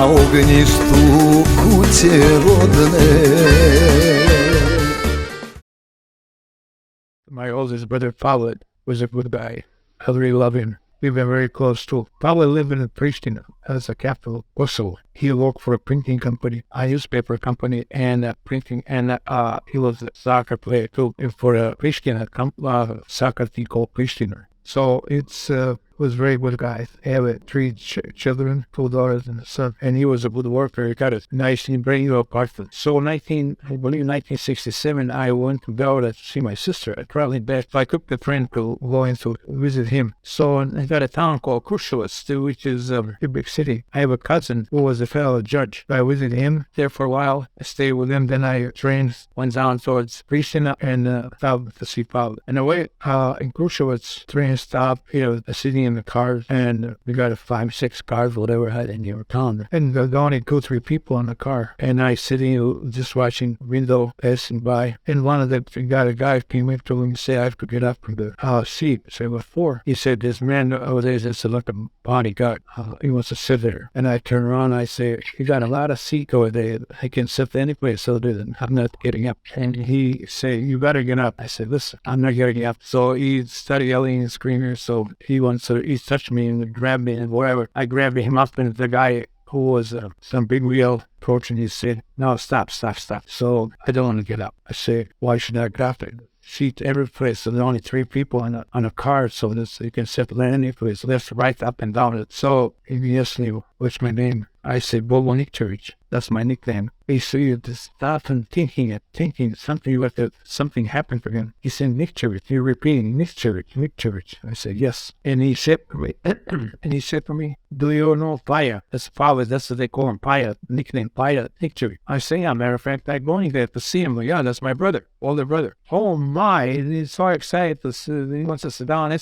na ognjištu kuće rodne. My oldest brother, Pavel, was a good guy. I really love him. We've been very close too. Pavel lived in Pristina, as the capital of Kosovo. He worked for a printing company, a newspaper company, and printing. And he was a soccer player too for a Pristina soccer team called Pristina. So was a very good guy. He had 3 children, 2 daughters and a son. And he was a good worker. He got a nice and brand new apartment. So I believe 1967, I went to Belgrade to see my sister. I traveled back. So I took the train to going to visit him. So I got a town called Kosovo, which is a big city. I have a cousin who was a fellow judge. So I visited him there for a while. I stayed with him. Then I went down towards Pristina and stopped to see Pavel. And away in Kosovo, train stopped, a city in the cars, and we got 5, 6 cars, whatever had in your town. And there were only 2, 3 people in the car. And I sitting just watching window passing by. And one of the guy came up to him and said, I have to get up from the seat. I said, what for? He said, this man over there is like a bodyguard. He wants to sit there. And I turn around, I say, you got a lot of seats over there. I can sit any place, so I'm not getting up. And he said, you better get up. I said, listen, I'm not getting up. So he started yelling and screaming. So he touched me and grabbed me and whatever. I grabbed him up, and the guy who was some big wheel approaching, he said, no, stop. So I don't want to get up. I say, why should I get up? Seat every place. So there are only 3 people on a car, so you can sit any place, left, right, up and down. So he asked me, what's my name? I said, Bobo Nikčević. That's my nickname. He said, you just stop and thinking something happened to him. He said, Nikčević. You're repeating, Nikčević. I said, yes. And he said to me, do you know Paya? That's Pavel. That's what they call him, Paya. Nickname Paya Nikčević. I say, as a matter of fact, I'm going there to see him. Yeah, that's my brother, older brother. Oh my! He's so excited to see. He wants to sit down. And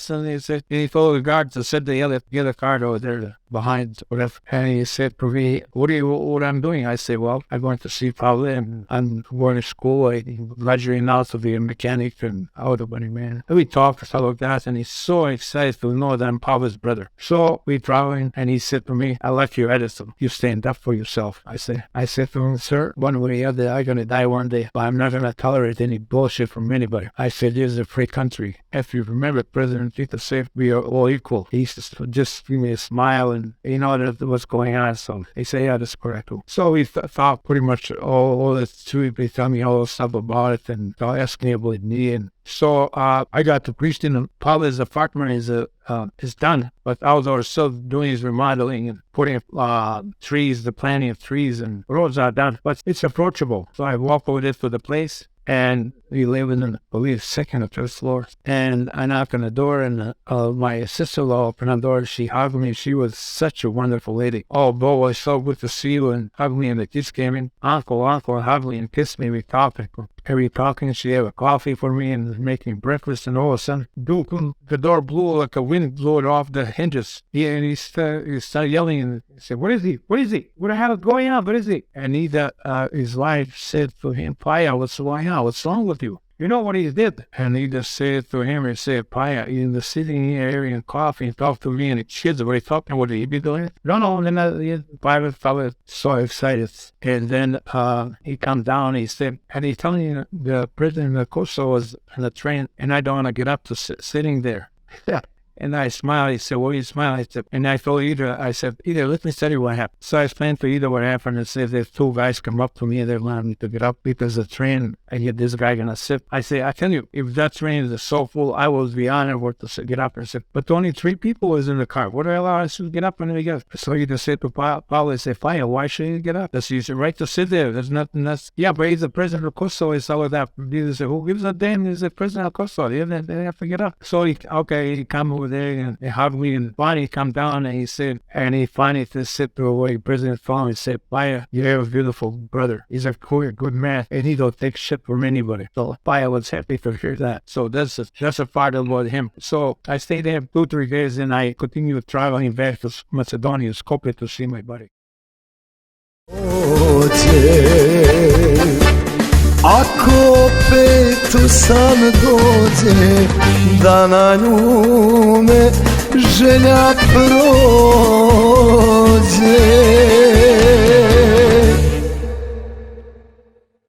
he told the guard to sit the other car over there behind whatever. And he said to me, what I'm doing? I say, well, I'm going to see Pavel, and I'm going to school. I'm graduating now to be a mechanic and auto body man. And we talked and stuff like that, and he's so excited to know that I'm Pavel's brother. So we traveling, and he said to me, I like your attitude. You stand up for yourself. I said to him, sir, one way or the other, I'm going to die one day, but I'm not going to tolerate any bullshit from anybody. I said, this is a free country. If you remember, President Tito said, we are all equal. He used to just give me a smile, and that what's going on. So he said, yeah, that's correct. So we thought pretty much all this too. They tell me all the stuff about it, and they asked me about me. And so I got to Pristina. Pavel's apartment is done, but outdoors still doing his remodeling and putting trees, the planting of trees, and roads are done, but it's approachable. So I walk over there to the place, and we live in, I believe, 2nd or 3rd floor. And I knock on the door, and my sister-in-law opened the door. She hugged me. She was such a wonderful lady. Oh, Bo, it's so good to see you, and hugged me. And the kids came in. Uncle, hugged me and kissed me. We talked. She had a coffee for me and was making breakfast. And all of a sudden, the door blew like a wind blew it off the hinges. And he started yelling, and he said, What is he? What the hell is going on? What is he? And his wife said to him, Paya, what's going on? What's wrong with you? You know what he did? And he just said to him, he said, Paya, in the sitting here having coffee and talk to me and the kids, were he talking, what did he be doing? No, then Paya felt so excited. And then he come down, he said, and he telling me the president of Kosovo was on the train, and I don't want to get up to sitting there. And I smiled. He said, what are you smiling? I said, and I told Ida, let me tell you what happened. So I explained to Ida what happened and said, there's 2 guys come up to me and they wanted me to get up because the train, and get this guy gonna sit. I say, I tell you, if that train is so full, I will be honored to get up and sit. But only 3 people was in the car. What the hell I should get up and we get? So Ida said to Pavel, he said, Paya, why should you get up? That's his right to sit there. There's nothing else. Yeah, but he's the president of Kosovo. He saw that. He said, who gives a damn? He's the president of Kosovo. They have to get up. So he come over there and he hugged me, and finally come down, and he said, and he finally to sit to away. President found and said, Paya, you have a beautiful brother. He's a good man, and he don't take shit from anybody. So Paya was happy to hear that. So that's a part about him. So I stayed there 2-3 days, and I continued traveling back to Macedonia, Skopje, to see my buddy. Ako opet u san dođe, da na nju me želja prođe.